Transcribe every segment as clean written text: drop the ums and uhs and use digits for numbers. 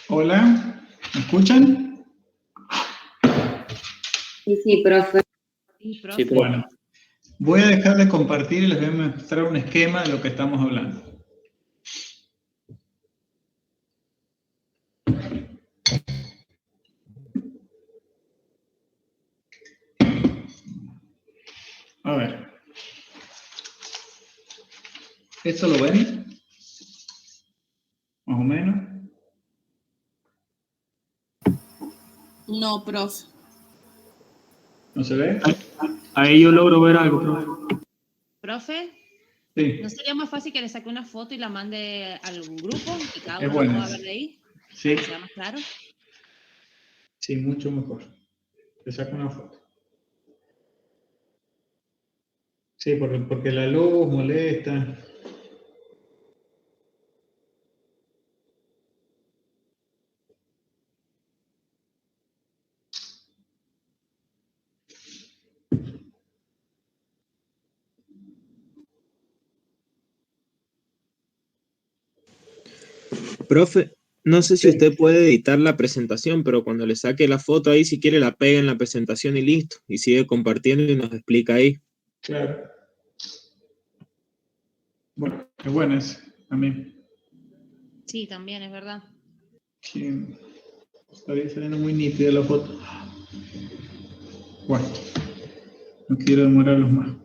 Hola, ¿me escuchan? Sí, profe. Sí, profe. Bueno, voy a dejar de compartir y les voy a mostrar un esquema de lo que estamos hablando. A ver. ¿Esto lo ven? Más o menos. No, profe. ¿No se ve? Ahí yo logro ver algo, profe. ¿Profe? Sí. ¿No sería más fácil que le saque una foto y la mande al grupo y cada Es uno bueno. pueda ver de ahí? Sí. ¿Para que sea más claro? Sí, mucho mejor. Te saco una foto. Sí, porque la luz molesta. Profe, no sé si Sí. usted puede editar la presentación, pero cuando le saque la foto ahí, si quiere la pega en la presentación y listo. Y sigue compartiendo y nos explica ahí. Claro. Bueno, es bueno ese, también. Sí, también, es verdad. Sí. Está bien saliendo muy nítida la foto. Bueno, no quiero demorarlos más.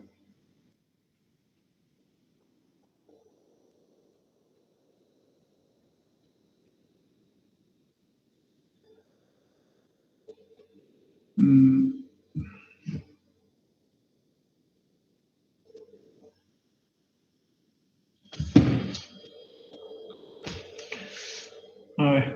A ver.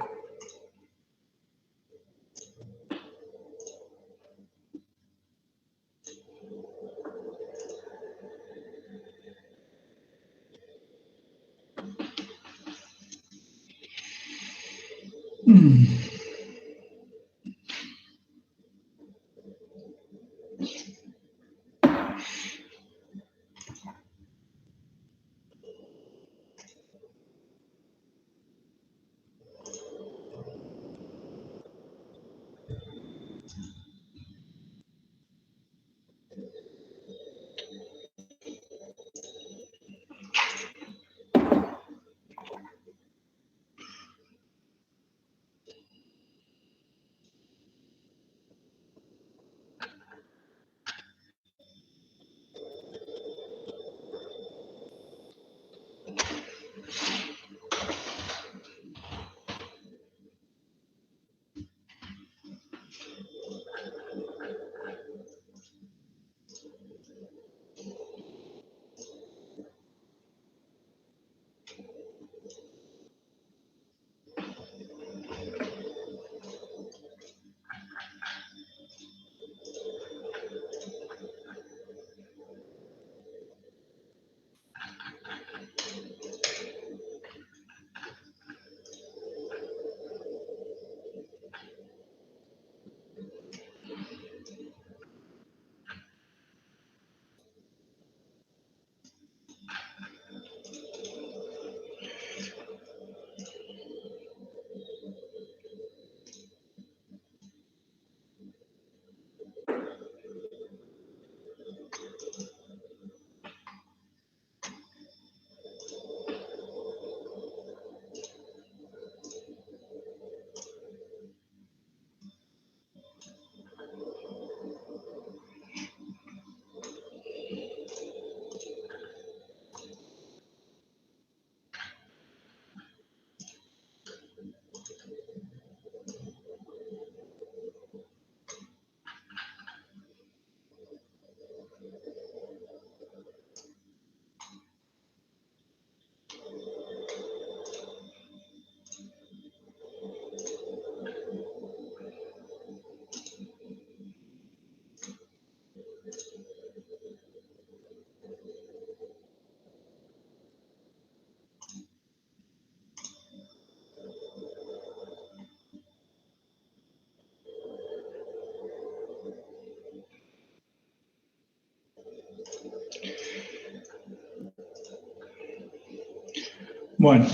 Bueno,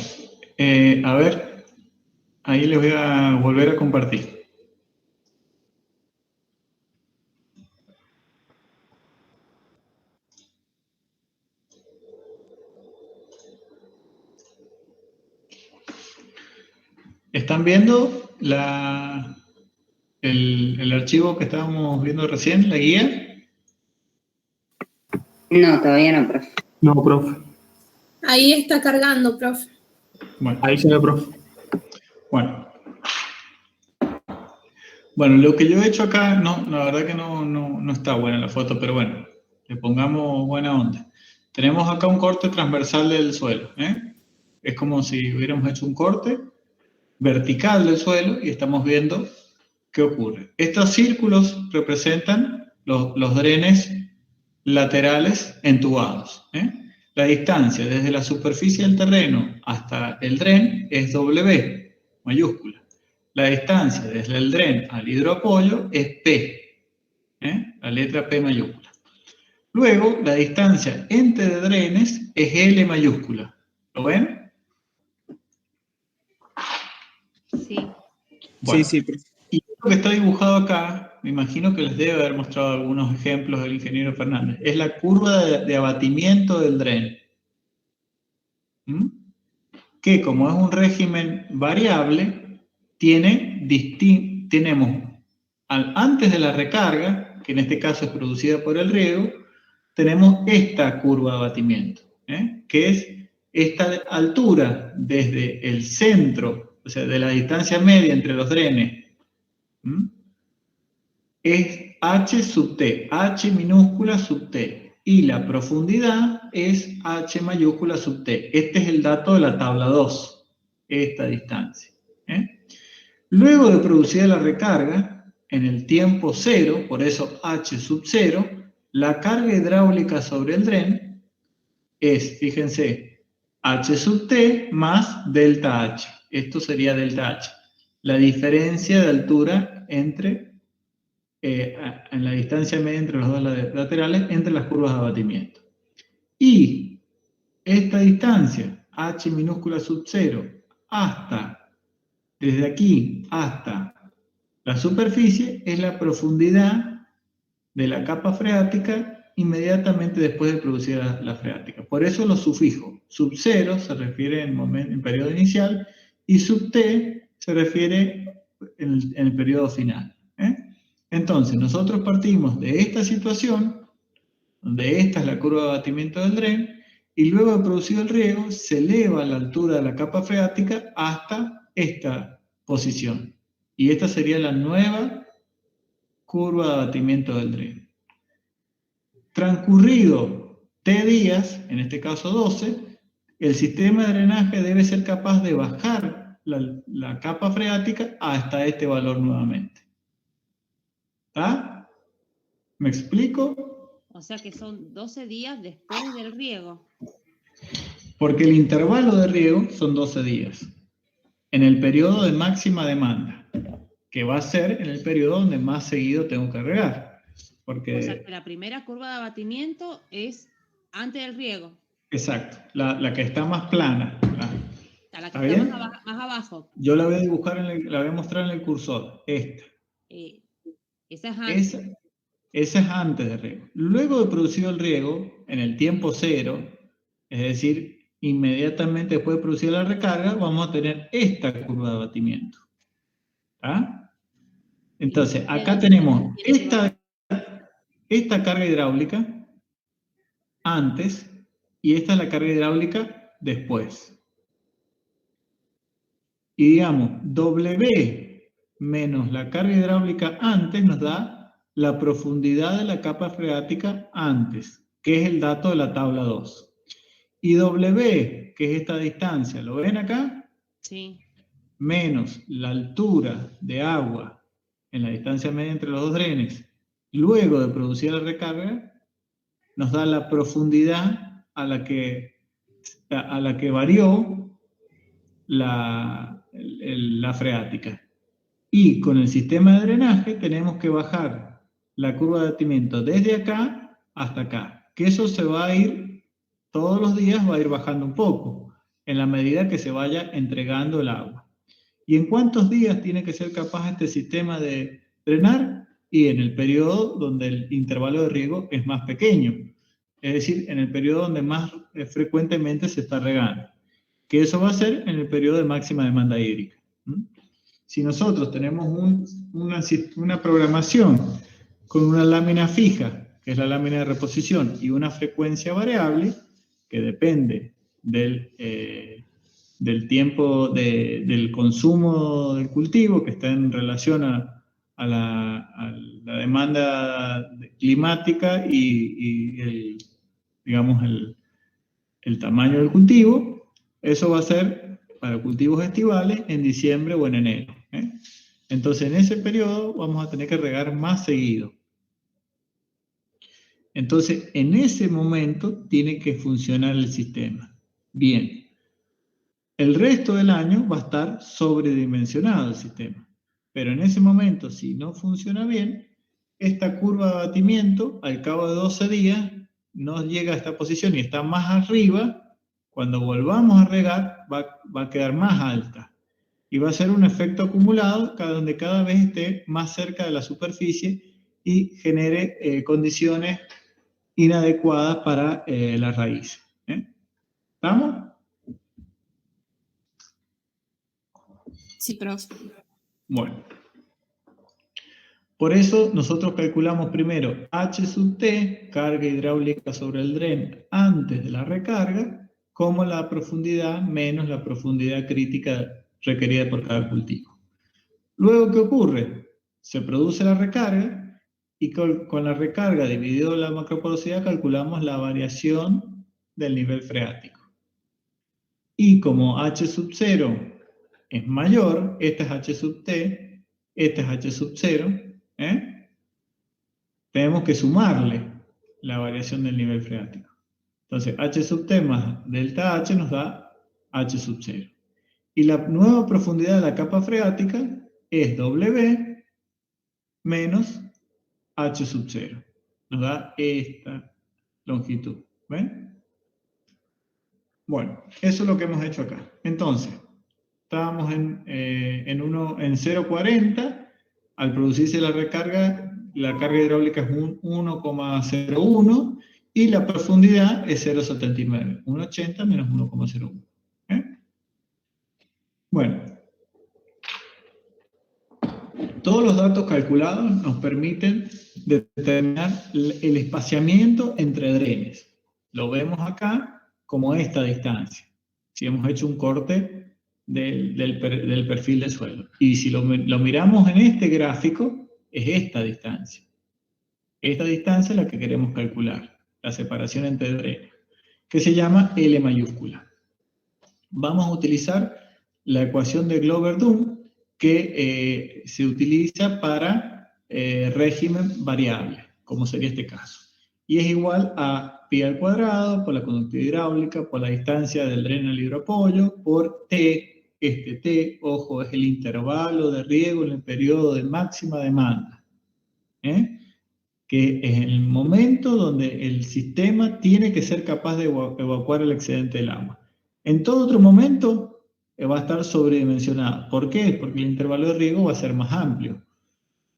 a ver, ahí les voy a volver a compartir. ¿Están viendo el archivo que estábamos viendo recién, la guía? No, todavía no, profe. No, profe. Ahí está cargando, profe. Bueno, Ahí se ve, profe. Bueno, lo que yo he hecho acá, no, la verdad que no está buena la foto, pero bueno, le pongamos buena onda. Tenemos acá un corte transversal del suelo, ¿eh? Es como si hubiéramos hecho un corte vertical del suelo y estamos viendo qué ocurre. Estos círculos representan los drenes laterales entubados, ¿eh? La distancia desde la superficie del terreno hasta el dren es W, mayúscula. La distancia desde el dren al hidroapoyo es P, ¿eh? La letra P mayúscula. Luego, la distancia entre drenes es L mayúscula. ¿Lo ven? Sí. Bueno, Sí, profe. y lo que está dibujado acá, me imagino que les debe haber mostrado algunos ejemplos del ingeniero Fernández, es la curva de abatimiento del dren. Que como es un régimen variable, tenemos antes de la recarga, que en este caso es producida por el riego, tenemos esta curva de abatimiento, ¿eh? Que es esta altura desde el centro, o sea, de la distancia media entre los drenes, es H sub T, H minúscula sub T. Y la profundidad es H mayúscula sub T. Este es el dato de la tabla 2, esta distancia, ¿eh? Luego de producida la recarga, en el tiempo cero, por eso H sub 0, la carga hidráulica sobre el dren es, fíjense, H sub T más delta H. Esto sería delta H. La diferencia de altura entre, en la distancia media entre los dos laterales, entre las curvas de abatimiento. Y esta distancia, H minúscula sub 0, desde aquí hasta la superficie, es la profundidad de la capa freática inmediatamente después de producir la freática. Por eso los sufijos. Sub 0 se refiere en periodo inicial y sub T se refiere en el periodo final, ¿eh? Entonces, nosotros partimos de esta situación, donde esta es la curva de abatimiento del dren, y luego de producido el riego, se eleva la altura de la capa freática hasta esta posición. Y esta sería la nueva curva de abatimiento del dren. Transcurrido T días, en este caso 12, el sistema de drenaje debe ser capaz de bajar la capa freática hasta este valor nuevamente. ¿Está? ¿Me explico? O sea que son 12 días después del riego. Porque el intervalo de riego son 12 días. En el periodo de máxima demanda, que va a ser en el periodo donde más seguido tengo que regar. Porque... O sea que la primera curva de abatimiento es antes del riego. Exacto, la que está más plana. La que está más abajo. Yo la voy a dibujar, la voy a mostrar en el cursor. Esta. Esa es antes. Esa es antes del riego. Luego de producido el riego, en el tiempo cero, es decir, inmediatamente después de producir la recarga, vamos a tener esta curva de abatimiento. ¿Ah? Entonces, acá tenemos esta carga hidráulica antes y esta es la carga hidráulica después. Y digamos, W menos la carga hidráulica antes nos da la profundidad de la capa freática antes, que es el dato de la tabla 2. Y W, que es esta distancia, ¿lo ven acá? Sí. Menos la altura de agua en la distancia media entre los dos drenes, luego de producir la recarga, nos da la profundidad a la que varió la freática. Y con el sistema de drenaje tenemos que bajar la curva de abatimiento desde acá hasta acá. Que eso se va a ir, todos los días va a ir bajando un poco. en la medida que se vaya entregando el agua. ¿Y en cuántos días tiene que ser capaz este sistema de drenar? Y en el periodo donde el intervalo de riego es más pequeño, es decir, en el periodo donde más frecuentemente se está regando, que eso va a ser en el periodo de máxima demanda hídrica. Si nosotros tenemos una programación con una lámina fija, que es la lámina de reposición, y una frecuencia variable, que depende del tiempo del consumo del cultivo, que está en relación a la demanda climática y digamos, el tamaño del cultivo, eso va a ser para cultivos estivales en diciembre o en enero. Entonces, en ese periodo vamos a tener que regar más seguido. Entonces, en ese momento tiene que funcionar el sistema. Bien. El resto del año va a estar sobredimensionado el sistema. Pero en ese momento, si no funciona bien, esta curva de abatimiento, al cabo de 12 días, no llega a esta posición y está más arriba. Cuando volvamos a regar, va a quedar más alta. Y va a ser un efecto acumulado donde cada vez esté más cerca de la superficie y genere condiciones inadecuadas para la raíz. ¿Estamos? Sí, profe. Bueno. Por eso nosotros calculamos primero H sub T, carga hidráulica sobre el dren antes de la recarga, como la profundidad menos la profundidad crítica requerida por cada cultivo. Luego, ¿qué ocurre? Se produce la recarga y con la recarga dividido la macroporosidad calculamos la variación del nivel freático. Y como H sub 0 es mayor, esta es H sub T, esta es H sub 0, tenemos que sumarle la variación del nivel freático. Entonces, H sub T más delta H nos da H sub 0. Y la nueva profundidad de la capa freática es W menos H sub 0. Nos da esta longitud. ¿Ven? Bueno, eso es lo que hemos hecho acá. Entonces, estábamos en 0,40. Al producirse la recarga, la carga hidráulica es 1,01 y la profundidad es 0,79. 1,80 menos 1,01. Bueno, todos los datos calculados nos permiten determinar el espaciamiento entre drenes. Lo vemos acá como esta distancia. Si hemos hecho un corte del perfil de suelo. Y si lo miramos en este gráfico, es esta distancia. Esta distancia es la que queremos calcular, la separación entre drenes, que se llama L mayúscula. Vamos a utilizar la ecuación de Glover-Dunn, que se utiliza para régimen variable, como sería este caso. Y es igual a pi al cuadrado por la conductividad hidráulica, por la distancia del dren al hidroapoyo, por T. Este T, ojo, es el intervalo de riego en el periodo de máxima demanda, que es el momento donde el sistema tiene que ser capaz de evacuar el excedente del agua. En todo otro momento va a estar sobredimensionado. ¿Por qué? Porque el intervalo de riego va a ser más amplio.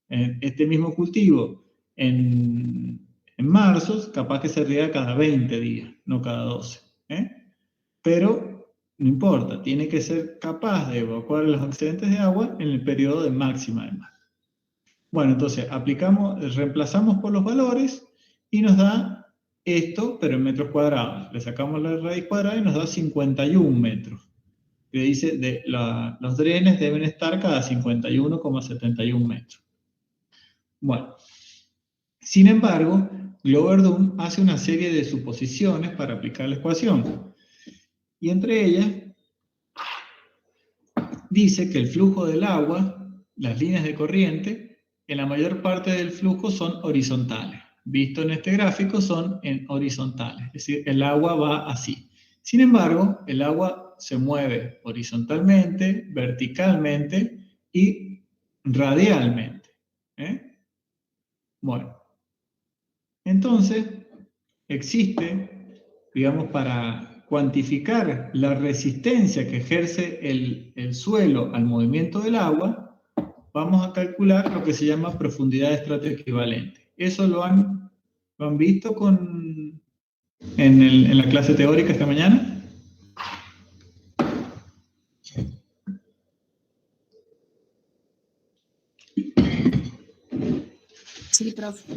Este mismo cultivo en marzo, capaz que se riega cada 20 días, no cada 12. Pero no importa, tiene que ser capaz de evacuar los excedentes de agua en el periodo de máxima demanda. Bueno, entonces reemplazamos por los valores y nos da esto, pero en metros cuadrados. Le sacamos la raíz cuadrada y nos da 51 metros. Que dice los drenes deben estar cada 51,71 metros. Bueno, sin embargo, Glover-Dunn hace una serie de suposiciones para aplicar la ecuación. Y entre ellas, dice que el flujo del agua, las líneas de corriente, en la mayor parte del flujo son horizontales. Visto en este gráfico, son horizontales. Es decir, el agua va así. Sin embargo, el agua se mueve horizontalmente, verticalmente y radialmente. Bueno, entonces, existe, digamos, para cuantificar la resistencia que ejerce el suelo al movimiento del agua, vamos a calcular lo que se llama profundidad de estrato equivalente. Eso lo han visto en la clase teórica esta mañana. Sí, profe.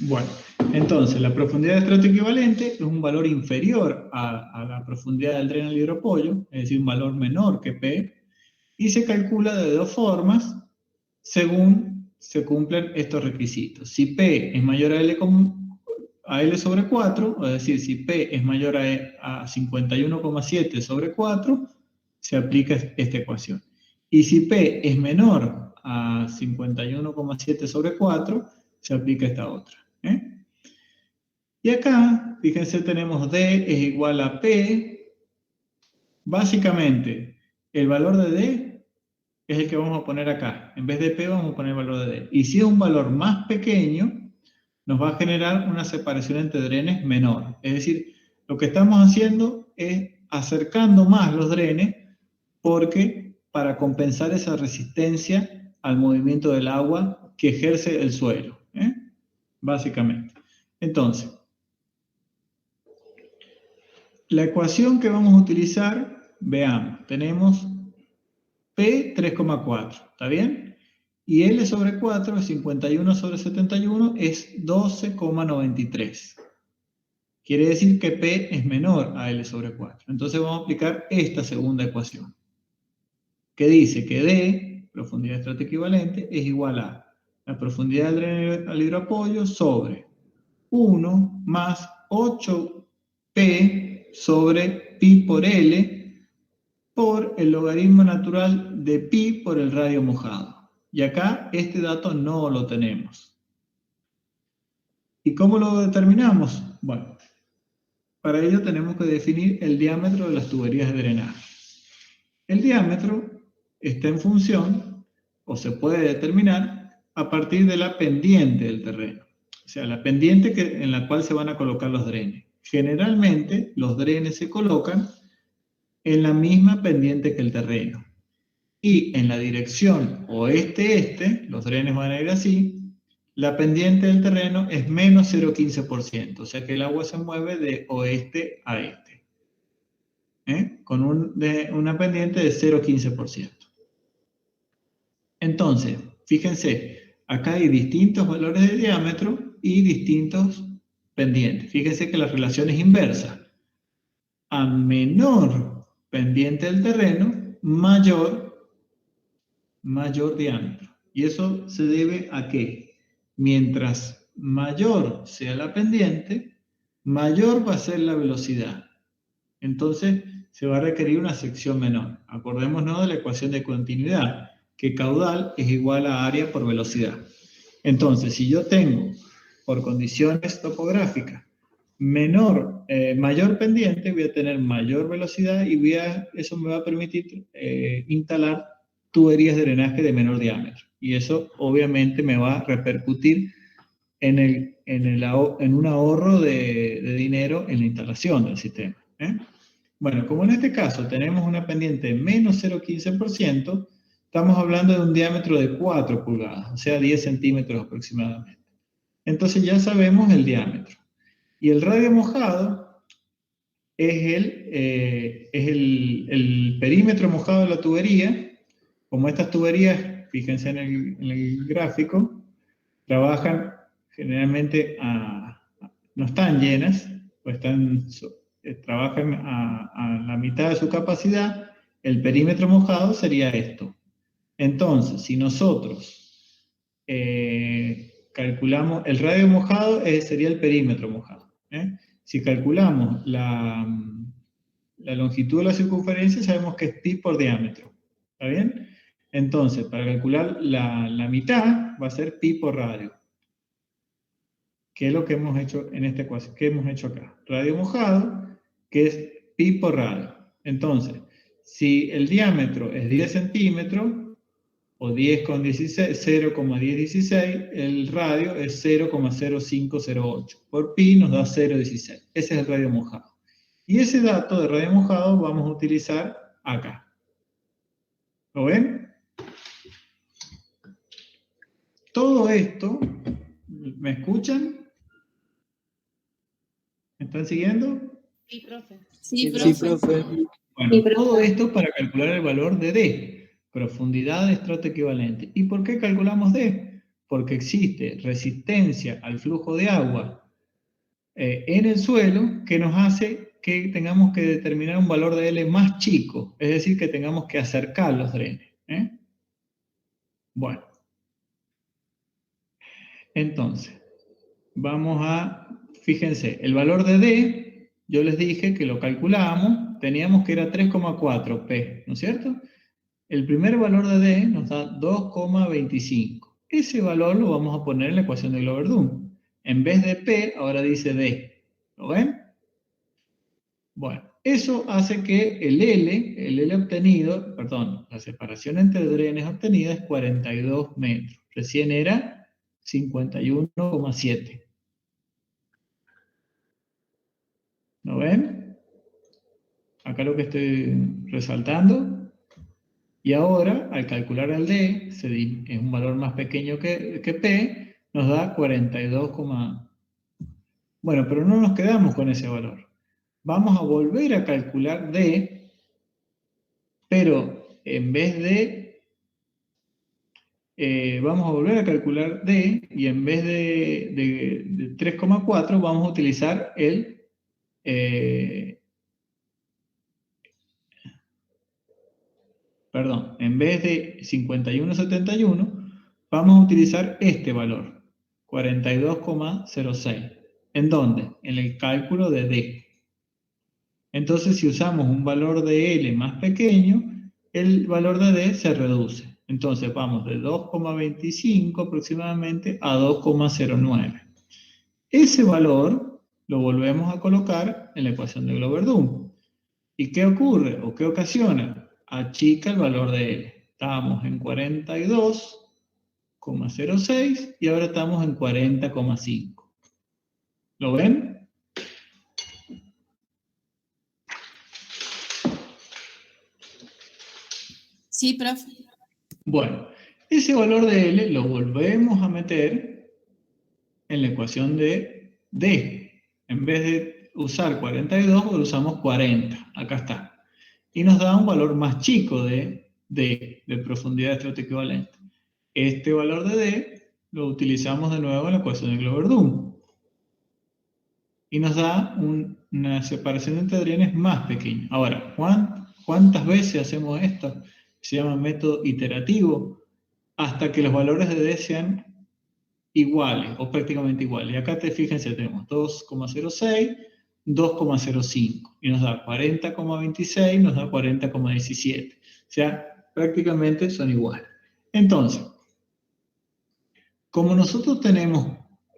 Bueno, entonces la profundidad de estrato equivalente es un valor inferior a la profundidad del dreno del hidropollo, es decir, un valor menor que P, y se calcula de dos formas según se cumplen estos requisitos. Si P es mayor a L sobre 4, es decir, si P es mayor a 51,7 sobre 4, se aplica esta ecuación. Y si P es menor a 51,7 sobre 4, se aplica esta otra. Y acá, fíjense, tenemos D es igual a P. Básicamente, el valor de D es el que vamos a poner acá. En vez de P vamos a poner el valor de D. Y si es un valor más pequeño, nos va a generar una separación entre drenes menor. Es decir, lo que estamos haciendo es acercando más los drenes porque para compensar esa resistencia al movimiento del agua que ejerce el suelo. Básicamente. Entonces, la ecuación que vamos a utilizar, veamos, tenemos P 3,4, ¿está bien? Y L sobre 4, 51 sobre 71, es 12,93. Quiere decir que P es menor a L sobre 4. Entonces vamos a aplicar esta segunda ecuación, que dice que D, profundidad de estrato equivalente, es igual a la profundidad del dreno al hidroapoyo sobre 1 más 8P sobre pi por L por el logaritmo natural de pi por el radio mojado. Y acá este dato no lo tenemos. ¿Y cómo lo determinamos? Bueno, para ello tenemos que definir el diámetro de las tuberías de drenaje. El diámetro está en función, o se puede determinar, a partir de la pendiente del terreno. O sea, la pendiente en la cual se van a colocar los drenes. Generalmente, los drenes se colocan en la misma pendiente que el terreno. Y en la dirección oeste-este, los drenes van a ir así, la pendiente del terreno es menos 0,15%. O sea que el agua se mueve de oeste a este. Con una pendiente de 0,15%. Entonces, fíjense, acá hay distintos valores de diámetro y distintos pendientes. Fíjense que la relación es inversa. A menor pendiente del terreno, mayor diámetro. Y eso se debe a que mientras mayor sea la pendiente, mayor va a ser la velocidad. Entonces, se va a requerir una sección menor. Acordémonos de la ecuación de continuidad, que caudal es igual a área por velocidad. Entonces, si yo tengo, por condiciones topográficas, mayor pendiente, voy a tener mayor velocidad y eso me va a permitir instalar tuberías de drenaje de menor diámetro. Y eso obviamente me va a repercutir en un ahorro de dinero en la instalación del sistema. Bueno, como en este caso tenemos una pendiente de menos 0,15%, estamos hablando de un diámetro de 4 pulgadas, o sea, 10 centímetros aproximadamente. Entonces ya sabemos el diámetro. Y el radio mojado es el perímetro mojado de la tubería. Como estas tuberías, fíjense en el gráfico, trabajan generalmente no están llenas, o trabajan a la mitad de su capacidad. El perímetro mojado sería esto. Entonces, si nosotros calculamos el radio mojado, sería el perímetro mojado. Si calculamos la longitud de la circunferencia, sabemos que es pi por diámetro. ¿Está bien? Entonces, para calcular la mitad, va a ser pi por radio. ¿Qué es lo que hemos hecho en esta ecuación? ¿Qué hemos hecho acá? Radio mojado, que es pi por radio. Entonces, si el diámetro es 10 centímetros, o 0,1016, el radio es 0,0508. Por pi nos da 0,16. Ese es el radio mojado. Y ese dato de radio mojado vamos a utilizar acá. ¿Lo ven? Todo esto, ¿me escuchan? ¿Me están siguiendo? Sí, profe. Sí, Sí, profe. profe. Bueno, Sí, profe. todo esto para calcular el valor de D, profundidad de estrato equivalente. ¿Y por qué calculamos D? Porque existe resistencia al flujo de agua en el suelo que nos hace que tengamos que determinar un valor de L más chico, es decir, que tengamos que acercar los drenes. Bueno, entonces, fíjense, el valor de D, yo les dije que lo calculábamos, teníamos que era 3,4 P, ¿no es cierto? El primer valor de D nos da 2,25. Ese valor lo vamos a poner en la ecuación de Glover-Dunn. En vez de P, ahora dice D. ¿Lo ven? Bueno, eso hace que el L obtenido, perdón, la separación entre drenes obtenida es 42 metros. Recién era 51,7. ¿Lo ven? Acá lo que estoy resaltando. Y ahora, al calcular el D, es un valor más pequeño que P, nos da 42, bueno, pero no nos quedamos con ese valor. Vamos a volver a calcular D, pero en vez de... vamos a volver a calcular D, y en vez de 3,4 vamos a utilizar perdón, en vez de 51,71, vamos a utilizar este valor, 42,06. ¿En dónde? En el cálculo de D. Entonces, si usamos un valor de L más pequeño, el valor de D se reduce. Entonces, vamos de 2,25 aproximadamente a 2,09. Ese valor lo volvemos a colocar en la ecuación de Glover-Dunn. ¿Y qué ocurre o qué ocasiona? Achica el valor de L. Estábamos en 42,06 y ahora estamos en 40,5. ¿Lo ven? Sí, profe. Bueno, ese valor de L lo volvemos a meter en la ecuación de D. En vez de usar 42, usamos 40. Acá está. Y nos da un valor más chico de profundidad de estrato equivalente. Este valor de D lo utilizamos de nuevo en la ecuación de Glover-Dunn. Y nos da una separación entre drenes más pequeña. Ahora, ¿cuántas veces hacemos esto? Se llama método iterativo, hasta que los valores de D sean iguales, o prácticamente iguales. Y acá fíjense, tenemos 2,06, 2,05, y nos da 40,26, nos da 40,17. O sea, prácticamente son iguales. Entonces, como nosotros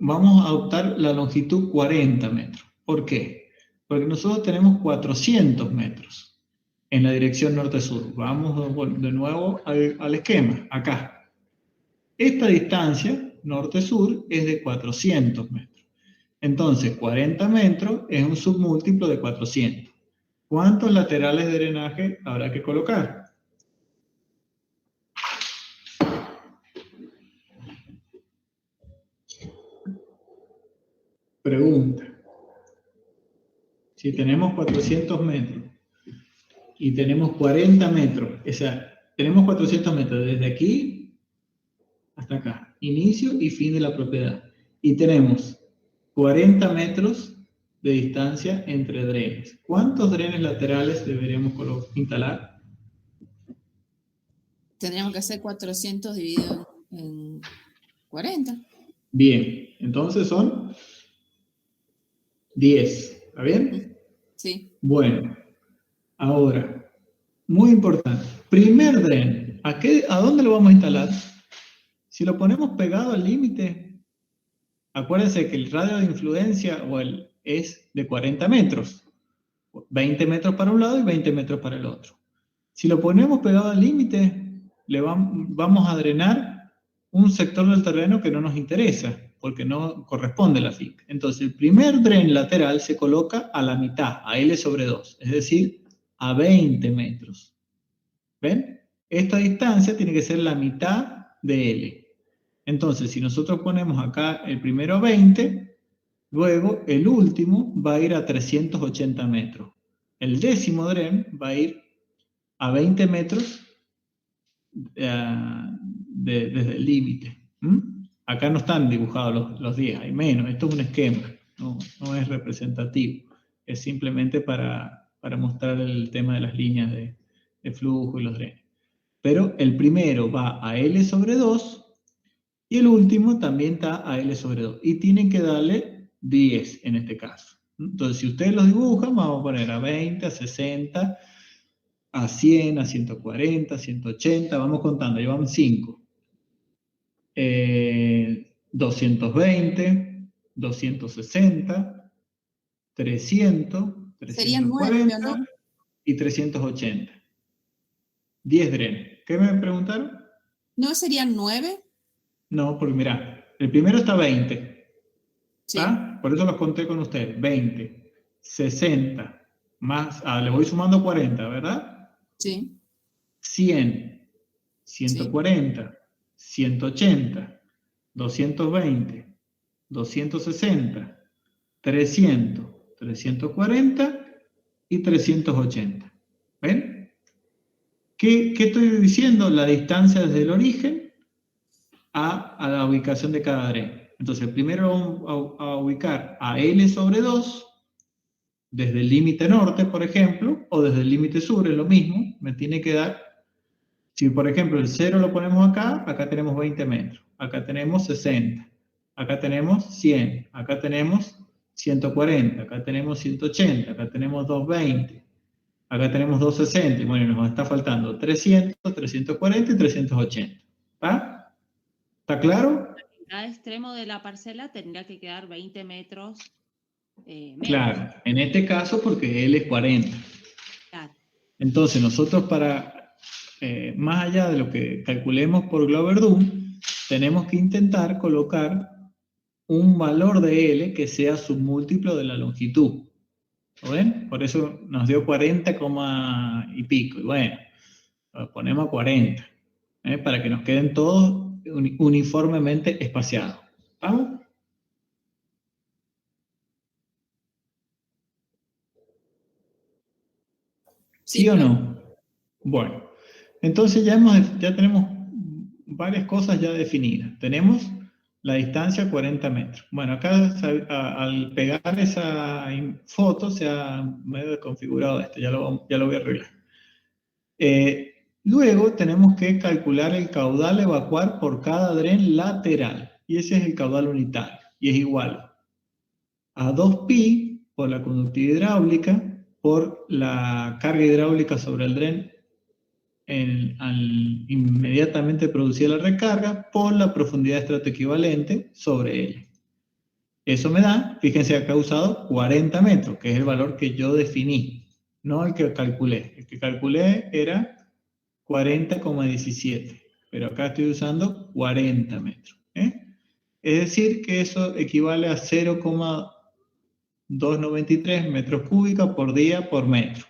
vamos a adoptar la longitud 40 metros. ¿Por qué? Porque nosotros tenemos 400 metros en la dirección norte-sur. Vamos de nuevo al esquema, acá. Esta distancia, norte-sur, es de 400 metros. Entonces, 40 metros es un submúltiplo de 400. ¿Cuántos laterales de drenaje habrá que colocar? Pregunta. Si tenemos 400 metros y tenemos 40 metros, o sea, tenemos 400 metros desde aquí hasta acá, inicio y fin de la propiedad. Y tenemos 40 metros de distancia entre drenes. ¿Cuántos drenes laterales deberíamos instalar? Tendríamos que hacer 400 dividido en 40. Bien, entonces son 10. ¿Está bien? Sí. Bueno, ahora, muy importante. Primer dren, ¿a dónde lo vamos a instalar? Si lo ponemos pegado al límite, acuérdense que el radio de influencia es de 40 metros. 20 metros para un lado y 20 metros para el otro. Si lo ponemos pegado al límite, vamos a drenar un sector del terreno que no nos interesa. porque no corresponde la finca. Entonces, el primer dren lateral se coloca a la mitad, a L sobre 2, es decir, a 20 metros. ¿Ven? Esta distancia tiene que ser la mitad de L. Entonces, si nosotros ponemos acá el primero a 20, luego el último va a ir a 380 metros. El décimo dren va a ir a 20 metros desde el límite. Acá no están dibujados los días, hay menos. Esto es un esquema, no es representativo. Es simplemente para mostrar el tema de las líneas de flujo y los drenes. Pero el primero va a L sobre 2 y el último también está a L sobre 2. Y tienen que darle 10 en este caso. Entonces, si ustedes los dibujan, vamos a poner a 20, a 60, a 100, a 140, a 180, vamos contando, llevamos 5. 220, 260, 300, Serían 9, 340 ¿o no? y 380. 10 drenes. ¿Qué me preguntaron? ¿No serían 9? No, porque mirá, el primero está 20. Sí. ¿Ah? Por eso los conté con ustedes. 20, 60, más, le voy sumando 40, ¿verdad? Sí. 100, 140, 180, 220, 260, 300, 340 y 380. ¿Ven? ¿Qué estoy diciendo? La distancia desde el origen a la ubicación de cada dren. Entonces, primero vamos a ubicar a L sobre 2, desde el límite norte, por ejemplo, o desde el límite sur, es lo mismo, me tiene que dar, si por ejemplo el 0 lo ponemos acá, acá tenemos 20 metros, acá tenemos 60, acá tenemos 100, acá tenemos 140, acá tenemos 180, acá tenemos 220, acá tenemos 260, y bueno, nos está faltando 300, 340 y 380. ¿Está? ¿Está claro? Cada extremo de la parcela tendría que quedar 20 metros menos. Claro, en este caso porque L es 40. Claro. Entonces nosotros más allá de lo que calculemos por Glover Doom, tenemos que intentar colocar un valor de L que sea submúltiplo de la longitud. ¿Lo ven? Por eso nos dio 40, y pico. Y bueno, lo ponemos a 40, para que nos queden todos uniformemente espaciados. ¿Vamos? ¿Sí o no? Bueno, entonces ya tenemos varias cosas ya definidas. Tenemos la distancia 40 metros. Bueno, acá al pegar esa foto se ha medio desconfigurado esto, ya lo voy a arreglar. Luego tenemos que calcular el caudal a evacuar por cada dren lateral, y ese es el caudal unitario, y es igual a 2pi por la conductividad hidráulica por la carga hidráulica sobre el dren al inmediatamente producir la recarga por la profundidad de estrato equivalente sobre ella. Eso me da, fíjense acá he usado 40 metros, que es el valor que yo definí, no el que calculé. El que calculé era 40,17, pero acá estoy usando 40 metros. Es decir, que eso equivale a 0,293 metros cúbicos por día por metro.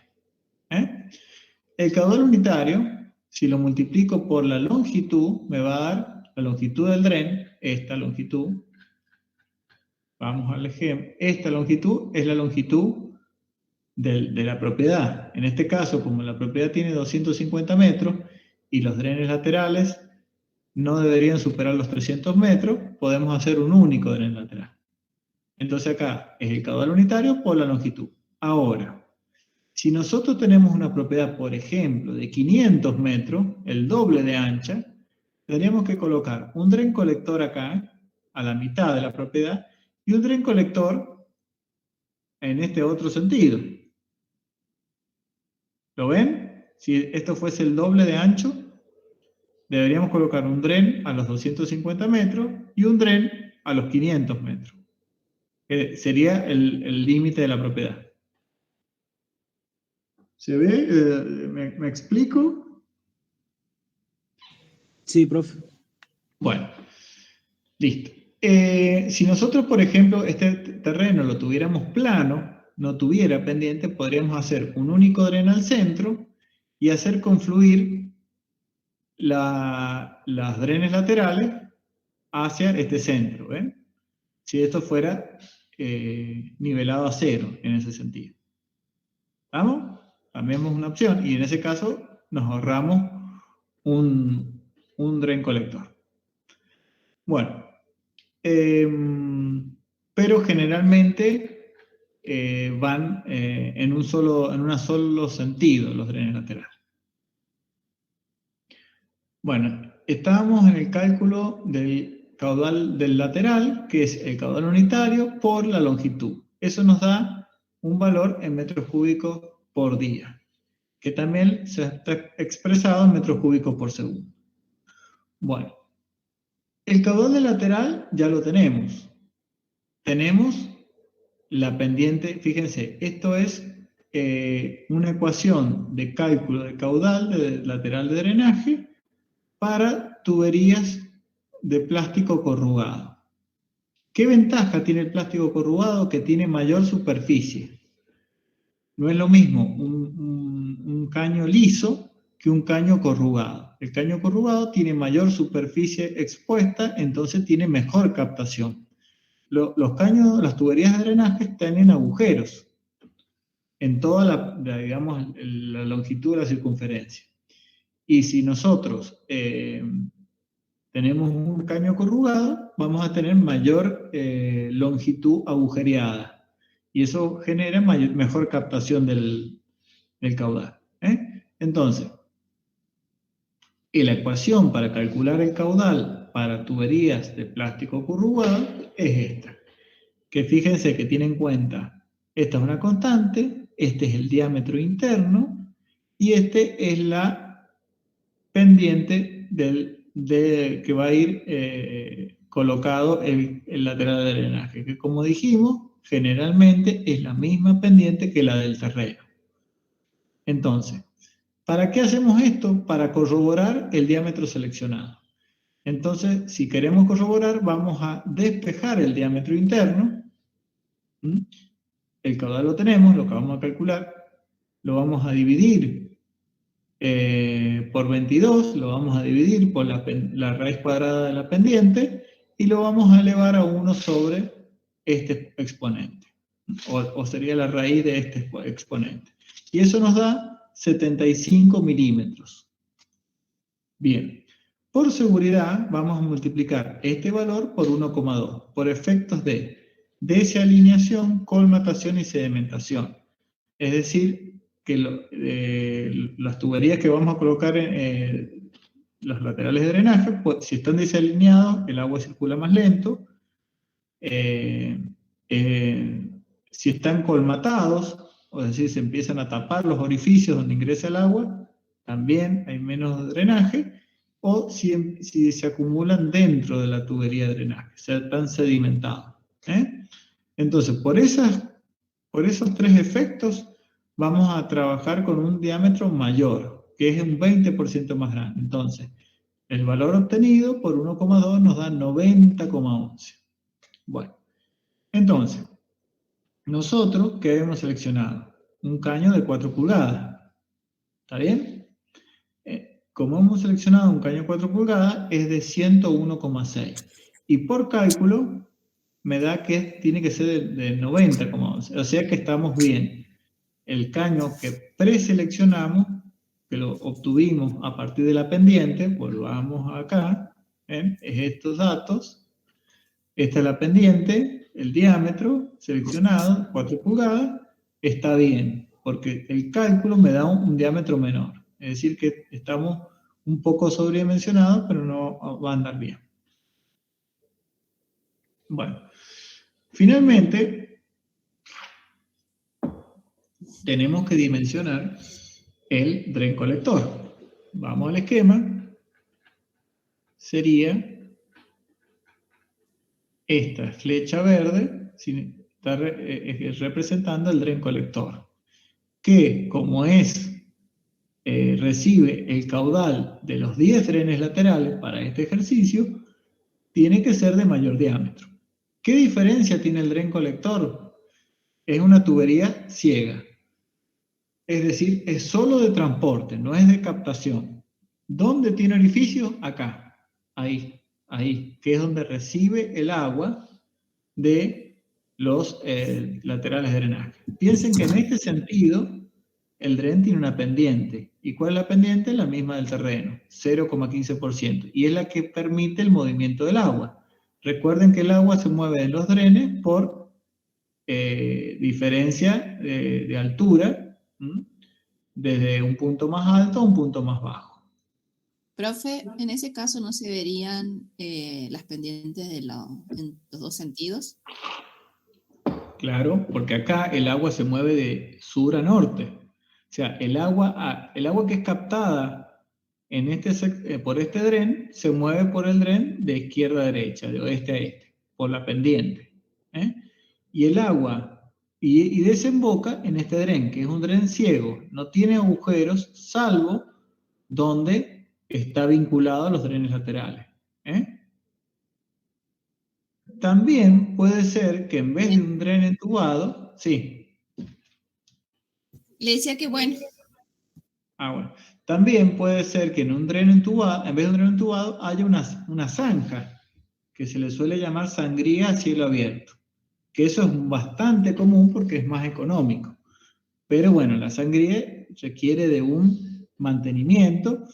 El caudal unitario, si lo multiplico por la longitud, me va a dar la longitud del dren, esta longitud. Vamos al ejemplo. Esta longitud es la longitud de la propiedad. En este caso, como la propiedad tiene 250 metros y los drenes laterales no deberían superar los 300 metros, podemos hacer un único dren lateral. Entonces acá es el caudal unitario por la longitud. Ahora, si nosotros tenemos una propiedad, por ejemplo, de 500 metros, el doble de ancha, tendríamos que colocar un dren colector acá, a la mitad de la propiedad, y un dren colector en este otro sentido. ¿Lo ven? Si esto fuese el doble de ancho, deberíamos colocar un dren a los 250 metros y un dren a los 500 metros. Que sería el límite de la propiedad. ¿Se ve? ¿Me explico? Sí, profe. Bueno, listo. Si nosotros, por ejemplo, este terreno lo tuviéramos plano, no tuviera pendiente, podríamos hacer un único dren al centro y hacer confluir las drenes laterales hacia este centro, ¿ven? Si esto fuera nivelado a cero en ese sentido. ¿Vamos? Cambiamos una opción y en ese caso nos ahorramos un dren colector. Bueno, pero generalmente van en un solo sentido los drenes laterales. Bueno, estábamos en el cálculo del caudal del lateral, que es el caudal unitario por la longitud. Eso nos da un valor en metros cúbicos por día, que también se está expresado en metros cúbicos por segundo. Bueno, el caudal del lateral ya lo tenemos. Tenemos la pendiente, fíjense, esto es una ecuación de cálculo de caudal del lateral de drenaje para tuberías de plástico corrugado. ¿Qué ventaja tiene el plástico corrugado? Que tiene mayor superficie. No es lo mismo un caño liso que un caño corrugado. El caño corrugado tiene mayor superficie expuesta, entonces tiene mejor captación. Las tuberías de drenaje tienen agujeros en toda digamos, la longitud de la circunferencia. Y si nosotros tenemos un caño corrugado, vamos a tener mayor longitud agujereada. Y eso genera mejor captación del caudal. Entonces, la ecuación para calcular el caudal para tuberías de plástico corrugado es esta. Que fíjense que tiene en cuenta, esta es una constante, este es el diámetro interno, y este es la pendiente que va a ir colocado el lateral de drenaje, que como dijimos, generalmente es la misma pendiente que la del terreno. Entonces, ¿para qué hacemos esto? Para corroborar el diámetro seleccionado. Entonces, si queremos corroborar, vamos a despejar el diámetro interno. El caudal lo tenemos, lo que vamos a calcular, lo vamos a dividir por 22, lo vamos a dividir por la raíz cuadrada de la pendiente y lo vamos a elevar a 1 sobre este exponente, o sería la raíz de este exponente. Y eso nos da 75 milímetros. Bien, por seguridad vamos a multiplicar este valor por 1,2, por efectos de desalineación, colmatación y sedimentación. Es decir, que las tuberías que vamos a colocar en los laterales de drenaje, pues, si están desalineados, el agua circula más lento. Si están colmatados, o es decir, se empiezan a tapar los orificios donde ingresa el agua, también hay menos drenaje, o si se acumulan dentro de la tubería de drenaje, o sea, están sedimentados. Entonces, por esos 3 efectos, vamos a trabajar con un diámetro mayor, que es un 20% más grande. Entonces, el valor obtenido por 1,2 nos da 90,11. Bueno, entonces, nosotros, ¿qué hemos seleccionado? Un caño de 4 pulgadas. ¿Está bien? Como hemos seleccionado un caño de 4 pulgadas, es de 101,6. Y por cálculo, me da que tiene que ser de 90,11. O sea que estamos bien. El caño que preseleccionamos, que lo obtuvimos a partir de la pendiente, volvamos acá, es estos datos. Esta es la pendiente, el diámetro seleccionado, 4 pulgadas, está bien, porque el cálculo me da un diámetro menor. Es decir, que estamos un poco sobredimensionados, pero no va a andar bien. Bueno, finalmente, tenemos que dimensionar el dren colector. Vamos al esquema. Sería esta flecha verde, está representando el dren colector, que como recibe el caudal de los 10 drenes laterales para este ejercicio, tiene que ser de mayor diámetro. ¿Qué diferencia tiene el dren colector? Es una tubería ciega. Es decir, es solo de transporte, no es de captación. ¿Dónde tiene orificio? Acá, ahí, que es donde recibe el agua de los laterales de drenaje. Piensen que en este sentido, el dren tiene una pendiente. ¿Y cuál es la pendiente? La misma del terreno, 0,15%. Y es la que permite el movimiento del agua. Recuerden que el agua se mueve en los drenes por diferencia de altura, desde un punto más alto a un punto más bajo. Profe, en ese caso no se verían las pendientes en los dos sentidos. Claro, porque acá el agua se mueve de sur a norte. O sea, el agua que es captada por este dren se mueve por el dren de izquierda a derecha, de oeste a este, por la pendiente. Y el agua y desemboca en este dren, que es un dren ciego, no tiene agujeros, salvo donde está vinculado a los drenes laterales. También puede ser que en vez de un dren entubado, sí. Le decía que bueno. Bueno. También puede ser que en un dren entubado, en vez de un dren entubado, haya una zanja, que se le suele llamar sangría a cielo abierto. Que eso es bastante común porque es más económico. Pero bueno, la sangría requiere de un mantenimiento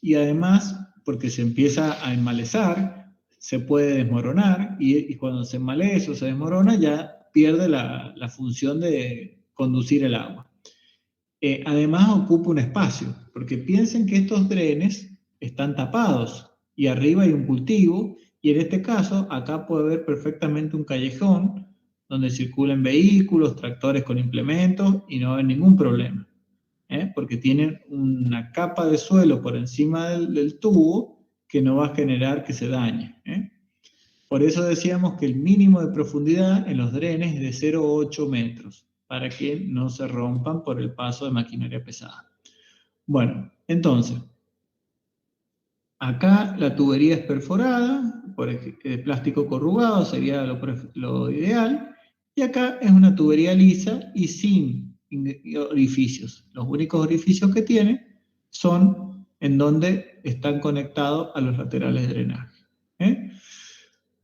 y además, porque se empieza a enmalezar, se puede desmoronar y cuando se enmaleza o se desmorona ya pierde la función de conducir el agua. Además ocupa un espacio, porque piensen que estos drenes están tapados y arriba hay un cultivo y en este caso acá puede haber perfectamente un callejón donde circulan vehículos, tractores con implementos y no va a haber ningún problema, porque tienen una capa de suelo por encima del tubo que no va a generar que se dañe. Por eso decíamos que el mínimo de profundidad en los drenes es de 0,8 metros, para que no se rompan por el paso de maquinaria pesada. Bueno, entonces, acá la tubería es perforada, por plástico corrugado sería lo ideal, y acá es una tubería lisa y sin orificios. Los únicos orificios que tiene son en donde están conectados a los laterales de drenaje.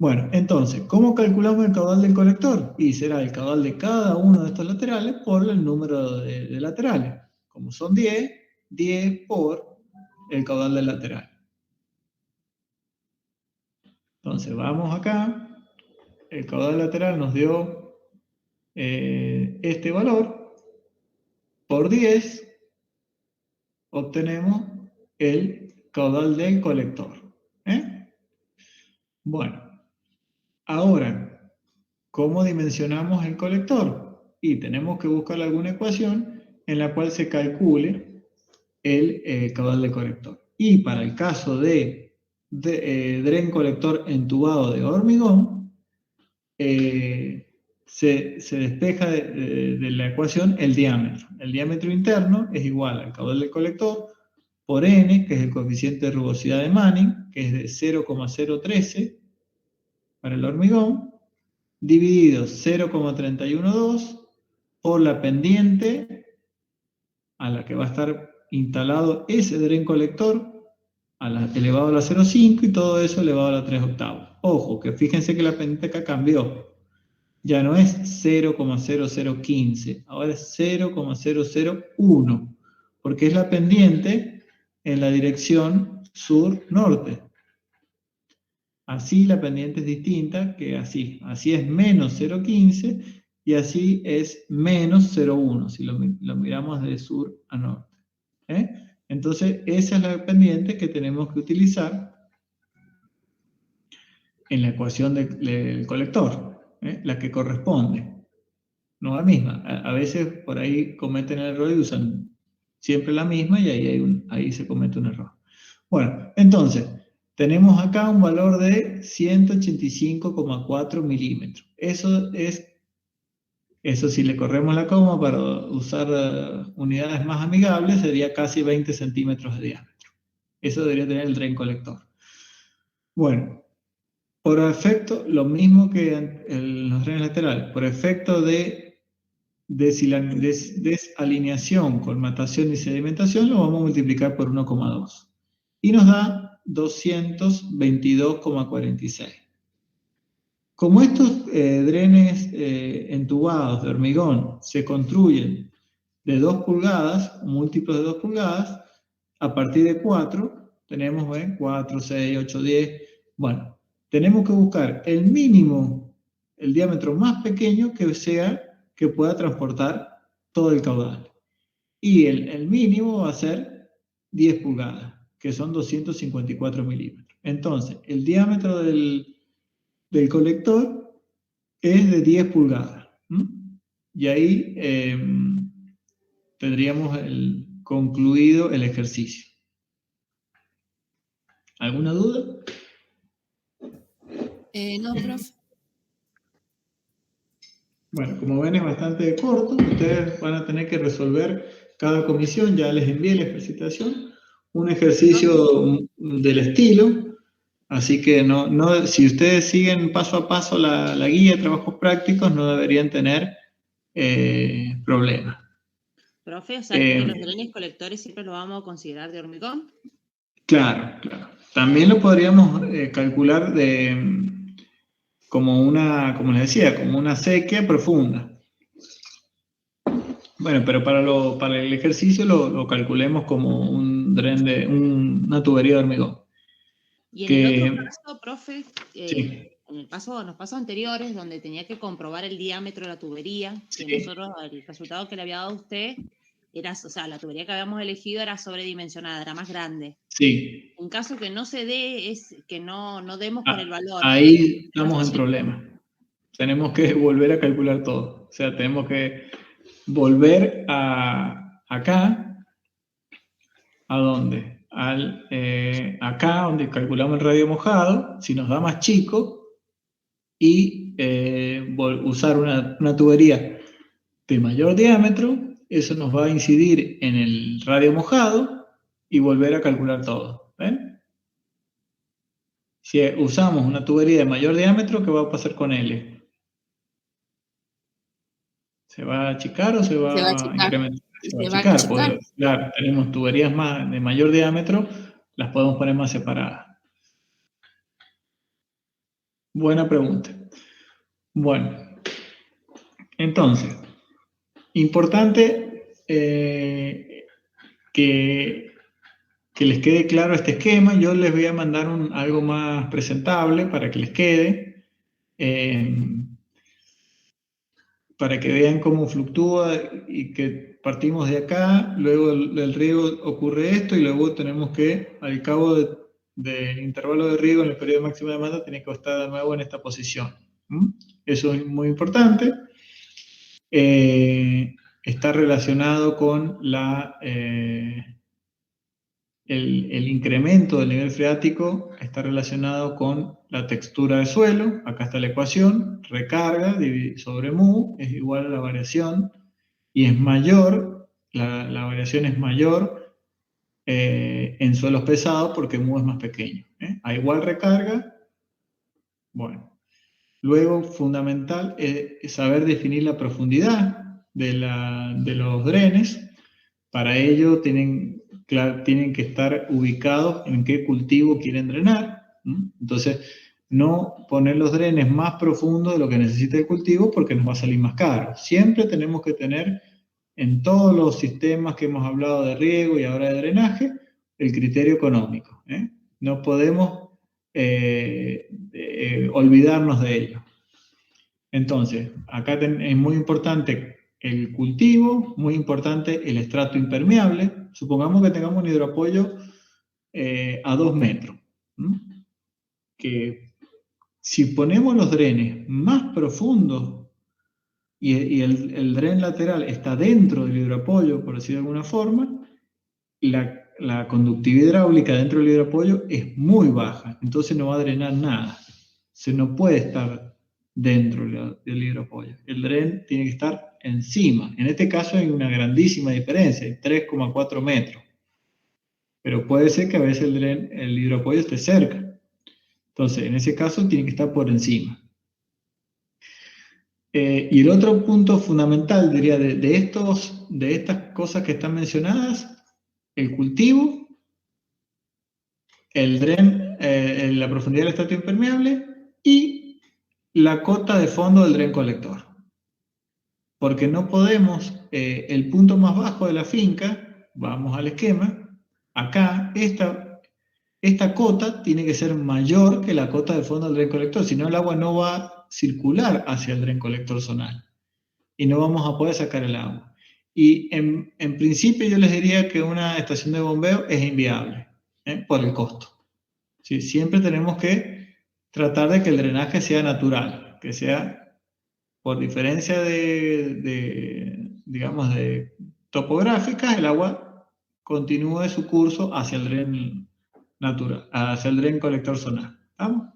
Bueno, entonces, ¿cómo calculamos el caudal del colector? Y será el caudal de cada uno de estos laterales por el número de laterales. Como son 10, 10 por el caudal del lateral. Entonces, vamos acá. El caudal lateral nos dio este valor. Por 10, obtenemos el caudal del colector. Bueno. Ahora, ¿cómo dimensionamos el colector? Y tenemos que buscar alguna ecuación en la cual se calcule el caudal del colector. Y para el caso de dren colector entubado de hormigón, se despeja de la ecuación el diámetro. El diámetro interno es igual al caudal del colector por n, que es el coeficiente de rugosidad de Manning, que es de 0,013, para el hormigón, dividido 0,312 por la pendiente a la que va a estar instalado ese dren colector elevado a la 0,5 y todo eso elevado a la 3/8. Ojo, que fíjense que la pendiente acá cambió. Ya no es 0,0015, ahora es 0,001, porque es la pendiente en la dirección sur-norte. Así la pendiente es distinta que así. Así es menos 0,15 y así es menos 0,1, si lo miramos de sur a norte. Entonces, esa es la pendiente que tenemos que utilizar en la ecuación del colector, la que corresponde. No la misma. A veces por ahí cometen el error y usan siempre la misma y ahí se comete un error. Bueno, entonces, tenemos acá un valor de 185,4 milímetros. Eso si le corremos la coma para usar unidades más amigables, sería casi 20 centímetros de diámetro. Eso debería tener el dren colector. Bueno, Por efecto, lo mismo que en los drenes laterales, por efecto de desalineación, colmatación y sedimentación, lo vamos a multiplicar por 1,2. Y nos da 222,46. Como estos drenes entubados de hormigón se construyen de 2 pulgadas, múltiplos de 2 pulgadas, a partir de 4, tenemos 4, 6, 8, 10, bueno, tenemos que buscar el mínimo, el diámetro más pequeño que pueda transportar todo el caudal. Y el mínimo va a ser 10 pulgadas, que son 254 milímetros. Entonces, el diámetro del colector es de 10 pulgadas. Y ahí tendríamos concluido el ejercicio. ¿Alguna duda? No, profe. Bueno, como ven es bastante corto. Ustedes van a tener que resolver cada comisión. Ya les envié la presentación. Un ejercicio del estilo. Así que si ustedes siguen paso a paso la guía de trabajos prácticos, no deberían tener problemas. Profe, o sea, que los drenes colectores siempre los vamos a considerar de hormigón. Claro, claro. También lo podríamos calcular como les decía, como una sequía profunda. Bueno, pero para el ejercicio lo calculemos como un una tubería de hormigón. Y en el otro caso, profe, sí. en los pasos anteriores, donde tenía que comprobar el diámetro de la tubería, sí. que nosotros, el resultado que le había dado a usted, la tubería que habíamos elegido era sobredimensionada, era más grande. Sí. En caso que no se dé, es que no demos con el valor. Ahí estamos en problema. Tenemos que volver a calcular todo. O sea, tenemos que volver acá. ¿A dónde? Acá, donde calculamos el radio mojado, si nos da más chico, y usar una tubería de mayor diámetro, eso nos va a incidir en el radio mojado y volver a calcular todo. ¿Ven? Si usamos una tubería de mayor diámetro, ¿qué va a pasar con L? ¿Se va a achicar o se va a incrementar? Se va a achicar. Claro, tenemos tuberías de mayor diámetro, las podemos poner más separadas. Buena pregunta. Bueno, entonces, importante que les quede claro este esquema. Yo les voy a mandar algo más presentable para que les quede, para que vean cómo fluctúa y que partimos de acá, luego del riego ocurre esto y luego tenemos que, al cabo del intervalo de riego en el periodo máximo de demanda, tiene que estar de nuevo en esta posición. Eso es muy importante. Está relacionado con el incremento del nivel freático, está relacionado con la textura del suelo. Acá está la ecuación, recarga sobre mu es igual a la variación, y es mayor, la variación es mayor en suelos pesados porque mu es más pequeño. A igual recarga, bueno. Luego, fundamental es saber definir la profundidad de los drenes. Para ello tienen que estar ubicados en qué cultivo quieren drenar. Entonces, no poner los drenes más profundos de lo que necesita el cultivo porque nos va a salir más caro. Siempre tenemos que tener en todos los sistemas que hemos hablado de riego y ahora de drenaje, el criterio económico. No podemos olvidarnos de ello. Entonces, acá es muy importante el cultivo, muy importante el estrato impermeable. Supongamos que tengamos un hidroapoyo a 2 metros. Que si ponemos los drenes más profundos y el dren lateral está dentro del hidroapoyo, por decirlo de alguna forma, la conductividad hidráulica dentro del hidroapoyo es muy baja, entonces no va a drenar nada. Se no puede estar dentro del hidroapoyo. El dren tiene que estar encima. En este caso hay una grandísima diferencia, hay 3,4 metros. Pero puede ser que a veces el hidroapoyo esté cerca. Entonces, en ese caso tiene que estar por encima. Y el otro punto fundamental, diría, de estas cosas que están mencionadas, el cultivo, el dren, la profundidad del estrato impermeable y la cota de fondo del dren colector. Porque no podemos, el punto más bajo de la finca, vamos al esquema, acá, esta cota tiene que ser mayor que la cota de fondo del dren colector, si no el agua no va a circular hacia el dren colector zonal y no vamos a poder sacar el agua. Y en principio yo les diría que una estación de bombeo es inviable, por el costo. ¿Sí? Siempre tenemos que tratar de que el drenaje sea natural, que sea por diferencia digamos, de topográficas, el agua continúe su curso hacia el dren natural, hacia el dren colector zonal. ¿Estamos?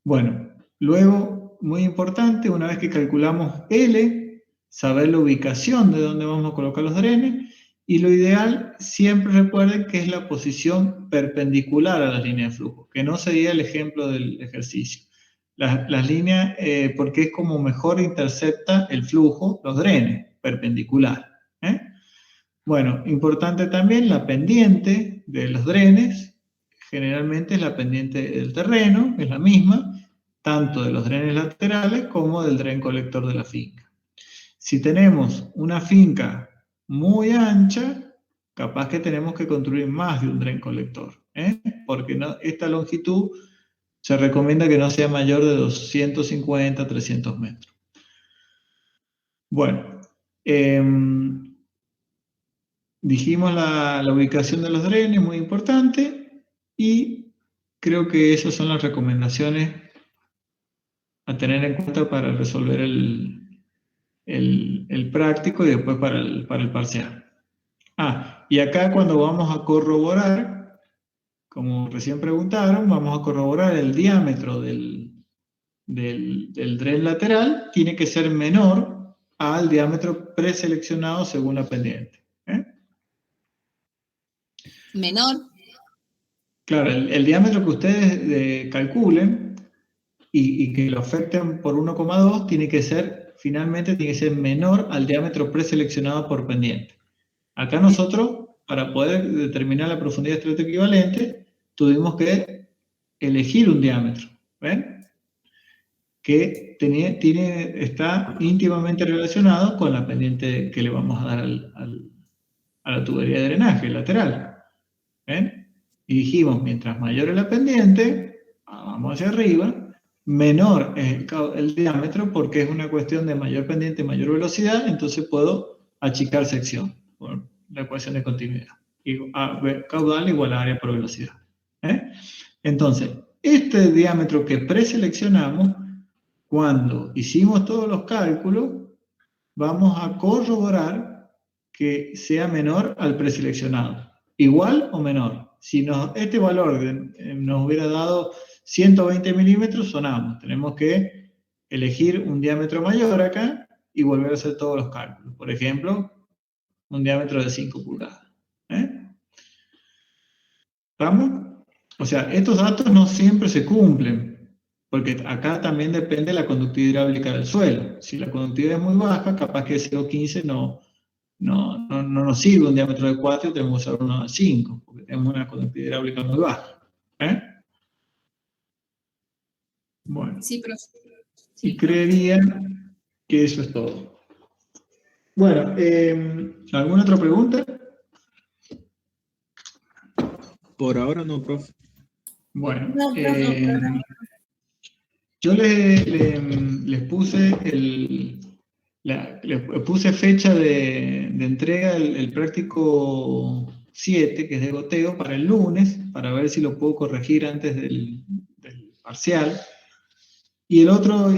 Bueno, luego, muy importante, una vez que calculamos L, saber la ubicación de dónde vamos a colocar los drenes, y lo ideal, siempre recuerden que es la posición perpendicular a las líneas de flujo, que no sería el ejemplo del ejercicio. Las líneas, porque es como mejor intercepta el flujo, los drenes, perpendicular. Bueno, importante también la pendiente de los drenes, generalmente es la pendiente del terreno, es la misma, tanto de los drenes laterales como del dren colector de la finca. Si tenemos una finca muy ancha, capaz que tenemos que construir más de un dren colector, porque esta longitud se recomienda que no sea mayor de 250 a 300 metros. Bueno, dijimos la ubicación de los drenes, muy importante, y creo que esas son las recomendaciones a tener en cuenta para resolver el práctico y después para el parcial. Y acá cuando vamos a corroborar, como recién preguntaron, vamos a corroborar el diámetro del dren lateral, tiene que ser menor al diámetro preseleccionado según la pendiente. Menor. Claro, el diámetro que ustedes calculen y que lo afecten por 1,2 tiene que ser, finalmente tiene que ser menor al diámetro preseleccionado por pendiente. Acá nosotros, para poder determinar la profundidad de estrato equivalente, tuvimos que elegir un diámetro, ¿ven? Que está íntimamente relacionado con la pendiente que le vamos a dar a la tubería de drenaje lateral, ¿ven? Y dijimos, mientras mayor es la pendiente, vamos hacia arriba, menor es el diámetro, porque es una cuestión de mayor pendiente, mayor velocidad, entonces puedo achicar sección por la ecuación de continuidad. Caudal igual a área por velocidad. Entonces, este diámetro que preseleccionamos, cuando hicimos todos los cálculos, vamos a corroborar que sea menor al preseleccionado. Igual o menor. Si este valor nos hubiera dado 120 milímetros, sonamos. Tenemos que elegir un diámetro mayor acá y volver a hacer todos los cálculos. Por ejemplo, un diámetro de 5 pulgadas. ¿Estamos? O sea, estos datos no siempre se cumplen, porque acá también depende de la conductividad hidráulica del suelo. Si la conductividad es muy baja, capaz que 0,15 no nos sirve un diámetro de 4 y tenemos que usar uno de 5, porque tenemos una conductividad hidráulica muy baja. Bueno. Sí, profe. Y creería que eso es todo. Bueno, ¿alguna otra pregunta? Por ahora no, profe. Bueno, No, profe, no. yo les puse les puse fecha de entrega el práctico 7, que es de goteo, para el lunes, para ver si lo puedo corregir antes del parcial. Y el otro,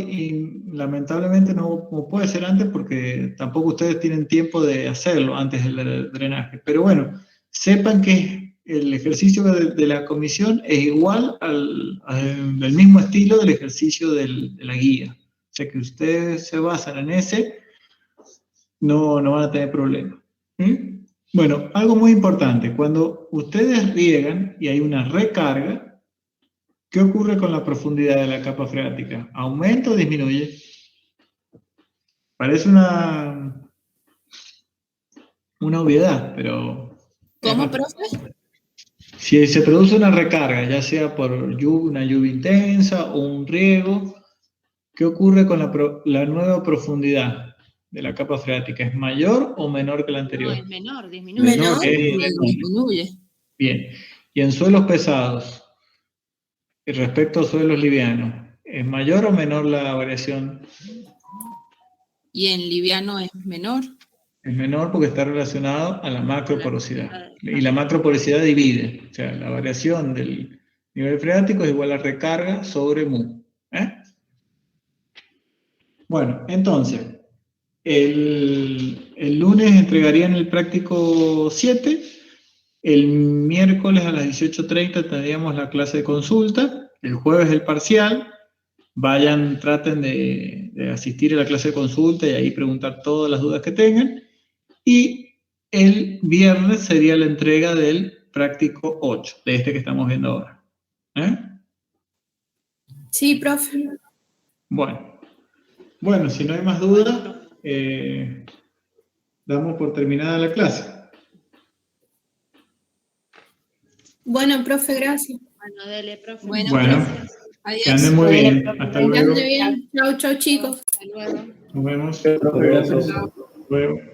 lamentablemente, no puede ser antes porque tampoco ustedes tienen tiempo de hacerlo antes del drenaje. Pero bueno, sepan que el ejercicio de la comisión es igual del mismo estilo del ejercicio de la guía. O sea que ustedes se basan en ese, no van a tener problema. Bueno, algo muy importante, cuando ustedes riegan y hay una recarga, ¿Qué ocurre con la profundidad de la capa freática? ¿Aumenta o disminuye? Parece una obviedad, pero... ¿Cómo, profe? Si se produce una recarga, ya sea por una lluvia intensa o un riego, ¿qué ocurre con la nueva profundidad de la capa freática? ¿Es mayor o menor que la No, anterior? es menor, disminuye. Menor. Disminuye. Bien. ¿Y en suelos pesados? Y respecto a suelos livianos, ¿es mayor o menor la variación? Y en liviano es menor. Es menor porque está relacionado a la macroporosidad. Y la macroporosidad divide. O sea, la variación del nivel freático es igual a recarga sobre mu. Bueno, entonces, el lunes entregarían el práctico 7. El miércoles a las 18:30 tendríamos la clase de consulta. El jueves el parcial. Vayan, traten de asistir a la clase de consulta y ahí preguntar todas las dudas que tengan. Y el viernes sería la entrega del práctico 8, de este que estamos viendo ahora. Sí, profe. Bueno, si no hay más dudas, damos por terminada la clase. Bueno, profe, gracias. Bueno, dele, profe. Bueno, Bueno, Adiós. que anden muy bien. Hasta Que luego. ande bien. Chau, chau, chicos. Hasta luego. Nos vemos. Gracias. Hasta luego.